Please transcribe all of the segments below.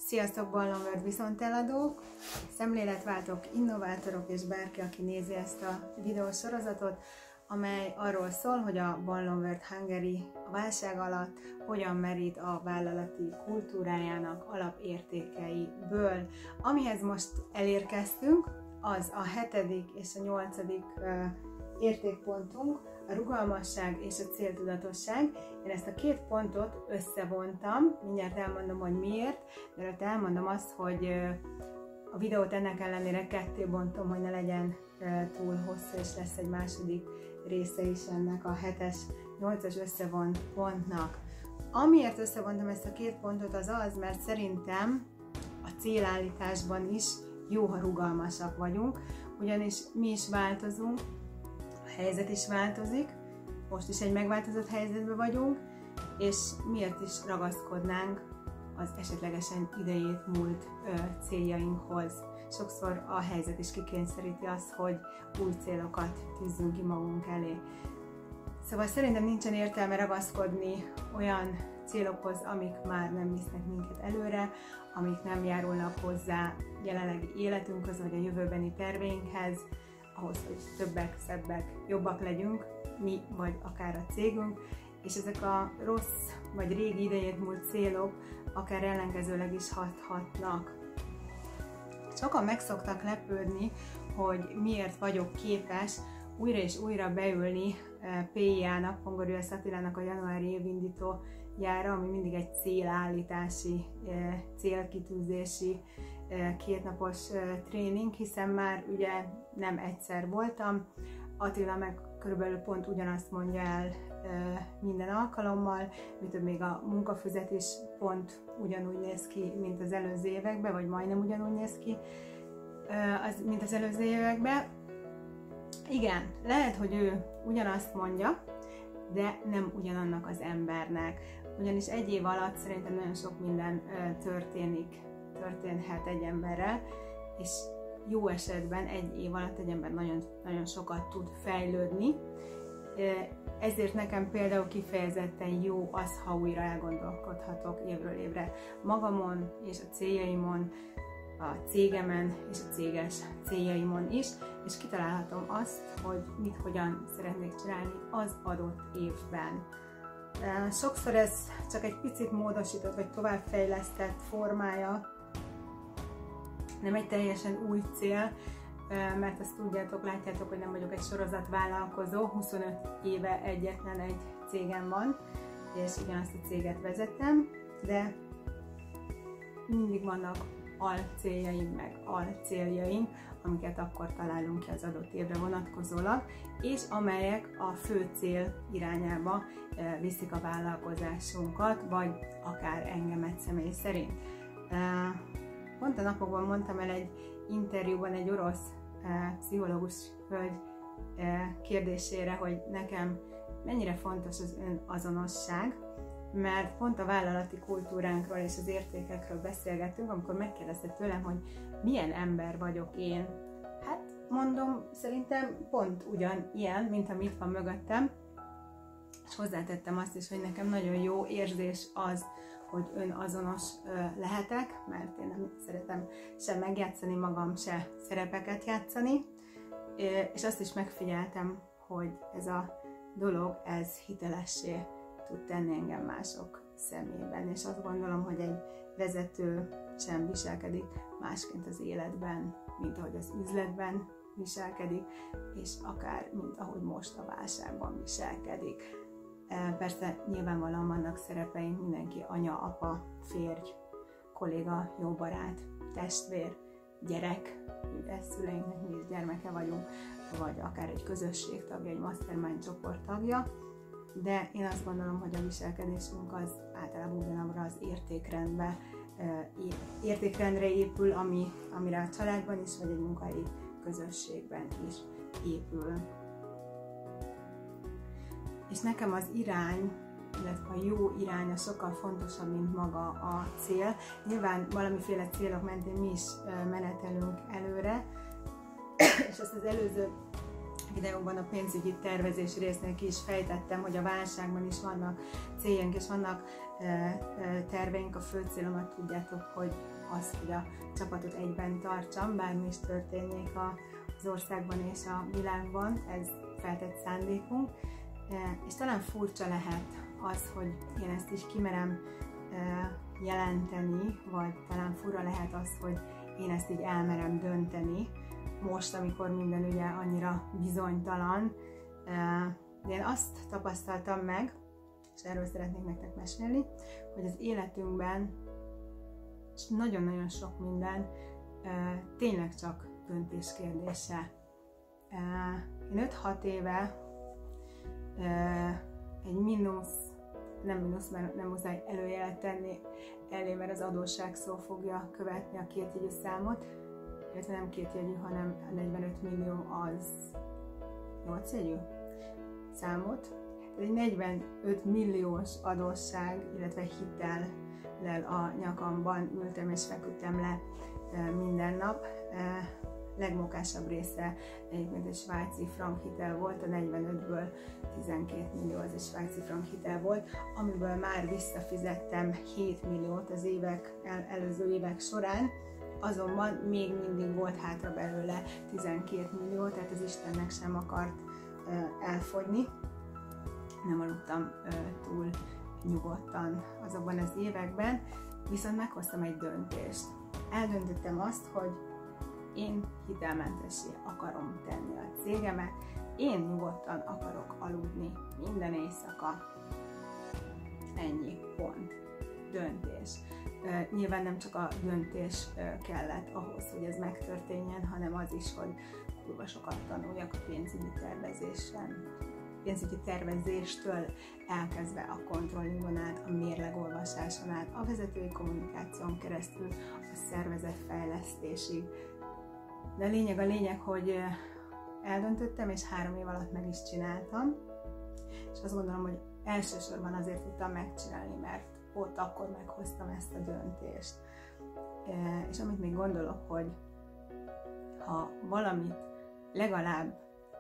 Sziasztok, Ballonworld viszonteladók, szemléletváltók, innovátorok és bárki, aki nézi ezt a videósorozatot, amely arról szól, hogy a Ballonworld Hungary a válság alatt hogyan merít a vállalati kultúrájának alapértékeiből. Amihez most elérkeztünk, az a 7. és a 8. értékpontunk, a rugalmasság és a céltudatosság. Én ezt a két pontot összevontam, mindjárt elmondom, hogy miért, de előtt elmondom azt, hogy a videót ennek ellenére ketté bontom, hogy ne legyen túl hosszú, és lesz egy második része is ennek a 7-es, 8-as összevont pontnak. Amiért összevontam ezt a két pontot az, mert szerintem a célállításban is jó, ha rugalmasak vagyunk, ugyanis mi is változunk, a helyzet is változik, most is egy megváltozott helyzetben vagyunk, és miért is ragaszkodnánk az esetlegesen idejét múlt céljainkhoz. Sokszor a helyzet is kikényszeríti azt, hogy új célokat tűzzünk ki magunk elé. Szóval szerintem nincsen értelme ragaszkodni olyan célokhoz, amik már nem visznek minket előre, amik nem járulnak hozzá jelenlegi életünkhöz, vagy a jövőbeni terveinkhez, ahhoz, hogy többek, szebbek, jobbak legyünk, mi vagy akár a cégünk, és ezek a rossz vagy régi idejét múlt célok akár ellenkezőleg is hathatnak. Sokan meg szoktak lepődni, hogy miért vagyok képes újra és újra beülni PIA-nak, Pongorius Attilának a januári évindítójára, ami mindig egy célállítási, célkitűzési kétnapos tréning, hiszen már ugye nem egyszer voltam. Attila meg körülbelül pont ugyanazt mondja el minden alkalommal, mi több, még a munkafüzet is pont ugyanúgy néz ki, mint az előző években, vagy majdnem ugyanúgy néz ki, mint az előző években. Igen, lehet, hogy ő ugyanazt mondja, de nem ugyanannak az embernek. Ugyanis egy év alatt szerintem nagyon sok minden történhet egy emberrel, és jó esetben egy év alatt egy ember nagyon, nagyon sokat tud fejlődni. Ezért nekem például kifejezetten jó az, ha újra elgondolkodhatok évről évre magamon és a céljaimon, a cégemen és a céges céljaimon is, és kitalálhatom azt, hogy mit, hogyan szeretnék csinálni az adott évben. Sokszor ez csak egy picit módosított vagy továbbfejlesztett formája, nem egy teljesen új cél, mert ezt tudjátok, látjátok, hogy nem vagyok egy sorozatvállalkozó, 25 éve egyetlen egy cégem van, és ugyanazt a céget vezetem, de mindig vannak alcéljaim, meg alcéljaink, amiket akkor találunk ki az adott évre vonatkozólag, és amelyek a fő cél irányába viszik a vállalkozásunkat, vagy akár engemet személy szerint. Pont a napokban mondtam el egy interjúban egy orosz pszichológus hölgy kérdésére, hogy nekem mennyire fontos az önazonosság, mert pont a vállalati kultúránkról és az értékekről beszélgettünk, amikor megkérdezte tőlem, hogy milyen ember vagyok én. Hát mondom, szerintem pont ugyanilyen, mint ami itt van mögöttem, és hozzátettem azt is, hogy nekem nagyon jó érzés az, hogy önazonos lehetek, mert én nem szeretem sem megjátszani magam, se szerepeket játszani, és azt is megfigyeltem, hogy ez a dolog, ez hitelessé tud tenni engem mások szemében, és azt gondolom, hogy egy vezető sem viselkedik másként az életben, mint ahogy az üzletben viselkedik, és akár, mint ahogy most a válságban viselkedik. Persze nyilvánvalóan vannak szerepeink, mindenki anya, apa, férj, kolléga, jó barát, testvér, gyerek, ugye szüleinknek mi is gyermeke vagyunk, vagy akár egy közösség tagja, egy mastermind csoport tagja, de én azt gondolom, hogy a viselkedésünk az általában ugyanabra az értékrendre épül, amire a családban is, vagy egy munkahelyi közösségben is épül. És nekem az irány, illetve a jó iránya sokkal fontosabb, mint maga a cél. Nyilván valamiféle célok mentén mi is menetelünk előre, és ezt az előző videóban a pénzügyi tervezés résznél ki is fejtettem, hogy a válságban is vannak céljaink és vannak terveink. A fő célomat tudjátok, hogy az, hogy a csapatot egyben tartsam, bármi is történjék az országban és a világban, ez feltett szándékunk. És talán furcsa lehet az, hogy én ezt is kimerem jelenteni, vagy talán fura lehet az, hogy én ezt így elmerem dönteni, most, amikor minden ugye annyira bizonytalan. De én azt tapasztaltam meg, és erről szeretnék nektek mesélni, hogy az életünkben nagyon-nagyon sok minden tényleg csak döntés kérdése. Én 5-6 éve egy nem mínusz, mert nem muszáj előjelet tenni elé, mert az adósság szó fogja követni a kétjegyű számot, illetve nem kétjegyű, hanem a 45 millió az 8 jegyű számot. Ez egy 45 milliós adósság, illetve hitellel a nyakamban ültem és feküdtem le minden nap. Legmokásabb része egyébként egy svájci frank hitel volt, a 45-ből 12 millió az egy svájci frank hitel volt, amiből már visszafizettem 7 milliót az előző évek során, azonban még mindig volt hátra belőle 12 millió, tehát az Istennek sem akart elfogyni. Nem aludtam túl nyugodtan azokban az években, viszont meghoztam egy döntést. Eldöntöttem azt, hogy én hitelmentessé akarom tenni a cégemet, én nyugodtan akarok aludni minden éjszaka. Ennyi, pont. Döntés. Nyilván nem csak a döntés kellett ahhoz, hogy ez megtörténjen, hanem az is, hogy kurva sokat tanuljak a pénzügyi tervezéstől elkezdve a controllingon át, a mérlegolvasáson át, a vezetői kommunikáción keresztül, a szervezetfejlesztésig. De a lényeg, hogy eldöntöttem, és 3 év alatt meg is csináltam, és azt gondolom, hogy elsősorban azért tudtam megcsinálni, mert ott akkor meghoztam ezt a döntést. És amit még gondolok, hogy ha valamit legalább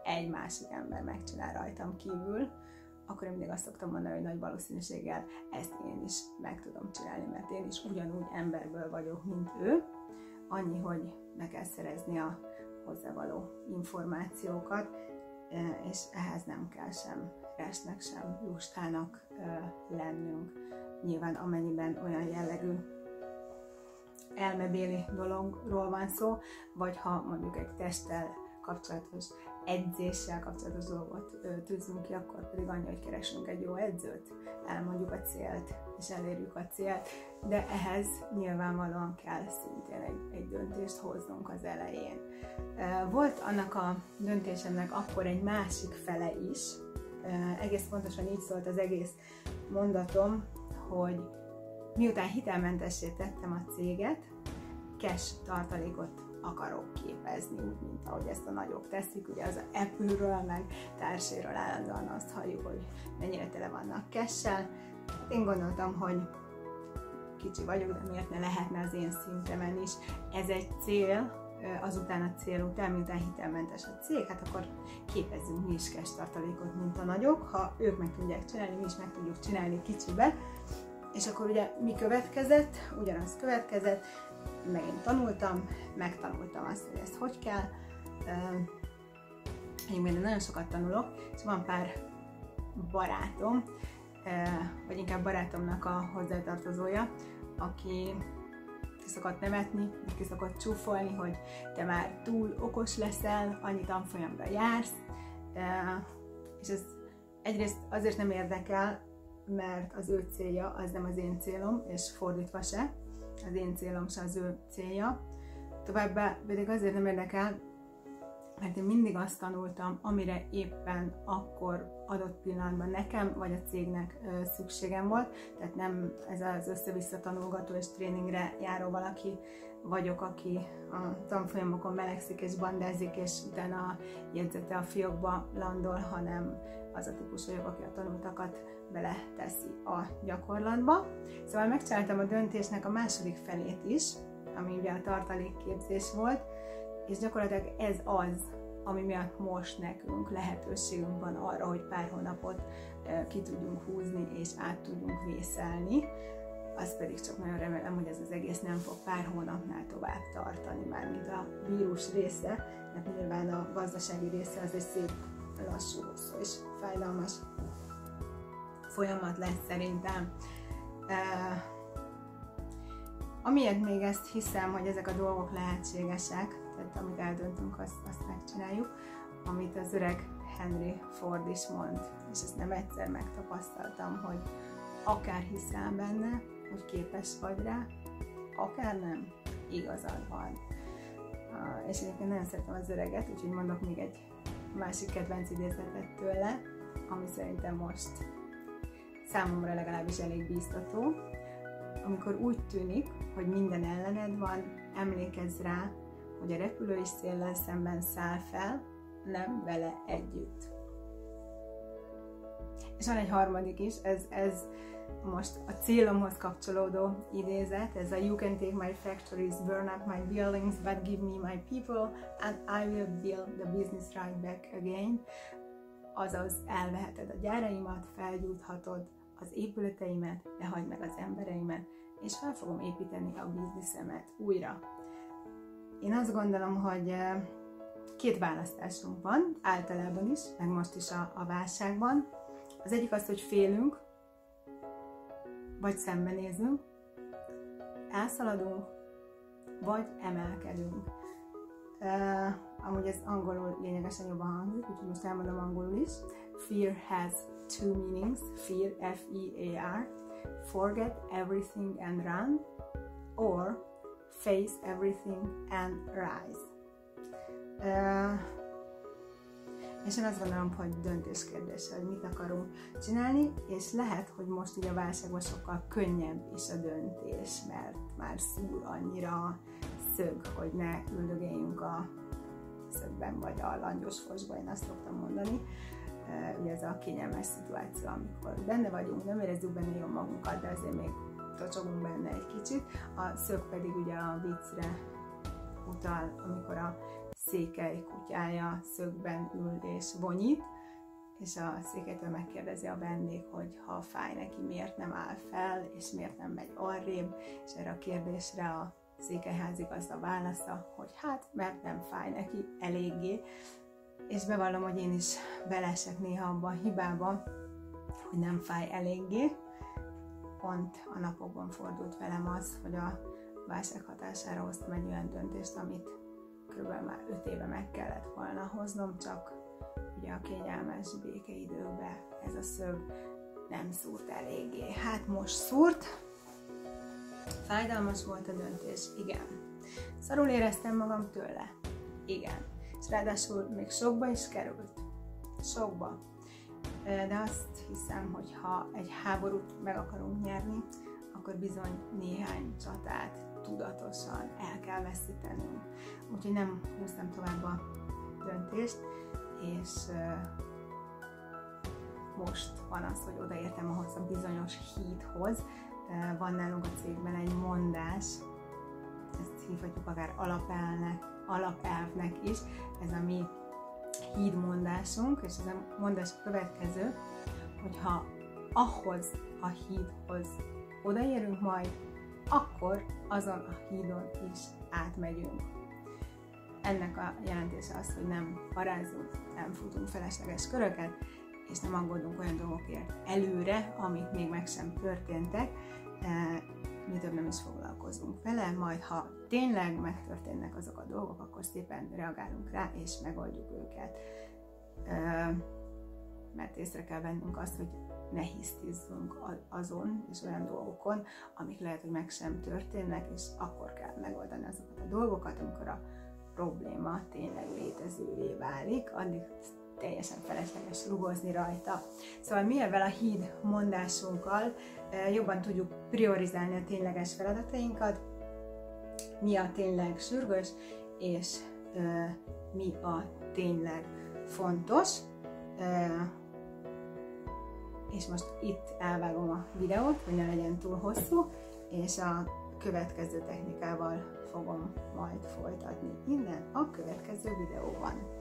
egy másik ember megcsinál rajtam kívül, akkor én mindig azt szoktam mondani, hogy nagy valószínűséggel ezt én is meg tudom csinálni, mert én is ugyanúgy emberből vagyok, mint ő. Annyi, hogy meg kell szerezni a hozzávaló információkat, és ehhez nem kell sem restnek, sem lustának lennünk. Nyilván amennyiben olyan jellegű elmebéli dologról van szó, vagy ha mondjuk egy testtel kapcsolatos edzéssel kapcsolatos dolgot tűzünk ki, akkor pedig annyi, hogy keresünk egy jó edzőt, elmondjuk a célt, és elérjük a célt, de ehhez nyilvánvalóan kell szintén egy döntést hoznunk az elején. Volt annak a döntésemnek akkor egy másik fele is, egész pontosan így szólt az egész mondatom, hogy miután hitelmentessé tettem a céget, cash tartalékot akarok képezni, úgy, mint ahogy ezt a nagyok teszik, ugye az Apple-ről, meg társéről állandóan azt halljuk, hogy mennyire tele vannak cash-sel. Én gondoltam, hogy kicsi vagyok, de miért ne lehetne az én szintemen is. Ez egy cél, azután a cél után, miután hitelmentes a cég, hát akkor képezzünk mi is cash tartalékot, mint a nagyok. Ha ők meg tudják csinálni, mi is meg tudjuk csinálni kicsibe. És akkor ugye mi következett? Ugyanaz következett, megint tanultam, megtanultam azt, hogy ezt hogy kell. Én nagyon sokat tanulok, és van pár barátom, vagy inkább barátomnak a hozzátartozója, aki ki szokott nevetni, ki szokott csúfolni, hogy te már túl okos leszel, annyi tanfolyamra jársz, és ez egyrészt azért nem érdekel, mert az ő célja az nem az én célom, és fordítva se, az én célom se az ő célja. Továbbá pedig azért nem érdekel, mert én mindig azt tanultam, amire éppen akkor adott pillanatban nekem vagy a cégnek szükségem volt, tehát nem ez az össze-vissza tanulgató és tréningre járó valaki vagyok, aki a tanfolyamokon melegszik és bandázik, és utána a jegyzete a fiókba landol, hanem az a típus vagyok, aki a tanultakat beleteszi a gyakorlatba. Szóval megcsináltam a döntésnek a második felét is, ami ugye a tartalékképzés volt, és gyakorlatilag ez az, ami miatt most nekünk lehetőségünk van arra, hogy pár hónapot ki tudjunk húzni és át tudjunk vészelni. Azt pedig csak nagyon remélem, hogy ez az egész nem fog pár hónapnál tovább tartani, mármint a vírus része, mert nyilván a gazdasági része az egy szép lassú, hosszú és fájdalmas folyamat lesz szerintem. Amiért még ezt hiszem, hogy ezek a dolgok lehetségesek, tehát amit eldöntünk, azt megcsináljuk, amit az öreg Henry Ford is mond, és ezt nem egyszer megtapasztaltam, hogy akár hiszel benne, hogy képes vagy rá, akár nem, igazad van. És egyébként nagyon szeretem az öreget, úgyhogy mondok még egy másik kedvenc idézetet tőle, ami szerintem most számomra legalábbis elég bíztató. Amikor úgy tűnik, hogy minden ellened van, emlékezz rá, hogy a repülő is széllel szemben száll fel, nem vele együtt. És van egy harmadik is, ez most a célomhoz kapcsolódó idézet, ez a "You can take my factories, burn up my buildings, but give me my people, and I will build the business right back again." Azaz, elveheted a gyáraimat, felgyújthatod az épületeimet, de hagyd meg az embereimet, és fel fogom építeni a bizniszemet újra. Én azt gondolom, hogy két választásunk van, általában is, meg most is a válságban. Az egyik az, hogy félünk, vagy szembenézünk, elszaladunk, vagy emelkedünk. Amúgy ez angolul lényegesen jobban hangzik, úgyhogy most elmondom angolul is. Fear has two meanings, fear, F-E-A-R, forget everything and run, or face everything and rise. És én azt gondolom, hogy döntés kérdése, hogy mit akarunk csinálni, és lehet, hogy most ugye a válságban sokkal könnyebb is a döntés, mert már szúr annyira szög, hogy ne üldögéljünk a szögben, vagy a langyos fosba, én azt szoktam mondani. Ugye ez a kényelmes szituáció, amikor benne vagyunk, nem érezzük benne jól magunkat, de azért még tocsogunk benne egy kicsit. A szög pedig ugye a viccre utal, amikor a székely kutyája szögben ül és vonyít, és a székelytől megkérdezi a vendég, hogy ha fáj neki, miért nem áll fel, és miért nem megy arrébb, és erre a kérdésre a székelyházigazda válasza, hogy hát, mert nem fáj neki eléggé. És bevallom, hogy én is beleesek néha abba a hibába, hogy nem fáj eléggé. Pont a napokban fordult velem az, hogy a válság hatására hoztam egy olyan döntést, amit kb. Már 5 éve meg kellett volna hoznom, csak ugye a kényelmes békeidőkben ez a szög nem szúrt eléggé. Hát most szúrt, fájdalmas volt a döntés, igen. Szarul éreztem magam tőle, igen. És ráadásul még sokba is került. Sokba. De azt hiszem, hogy ha egy háborút meg akarunk nyerni, akkor bizony néhány csatát tudatosan el kell veszítenünk. Úgyhogy nem húztam tovább a döntést, és most van az, hogy odaértem ahhoz a bizonyos hídhoz. Van nálunk a cégben egy mondás, ezt hívhatjuk akár alapelvnek is, ez a mi hídmondásunk, és ez a mondás következő, hogyha ahhoz a hídhoz odaérünk majd, akkor azon a hídon is átmegyünk. Ennek a jelentése az, hogy nem parázunk, nem futunk felesleges köröket, és nem aggódunk olyan dolgokért előre, amik még meg sem történtek, mi több nem is foglalkozunk vele, majd ha tényleg megtörténnek azok a dolgok, akkor szépen reagálunk rá, és megoldjuk őket. Mert észre kell vennünk azt, hogy ne hisztizzünk azon és olyan dolgokon, amik lehet, hogy meg sem történnek, és akkor kell megoldani azokat a dolgokat, amikor a probléma tényleg létezővé válik, addig teljesen felesleges rugozni rajta. Szóval mi ezzel a híd mondásunkkal jobban tudjuk priorizálni a tényleges feladatainkat, mi a tényleg sürgős, és mi a tényleg fontos. És most itt elvágom a videót, hogy ne legyen túl hosszú, és a következő technikával fogom majd folytatni innen a következő videóban.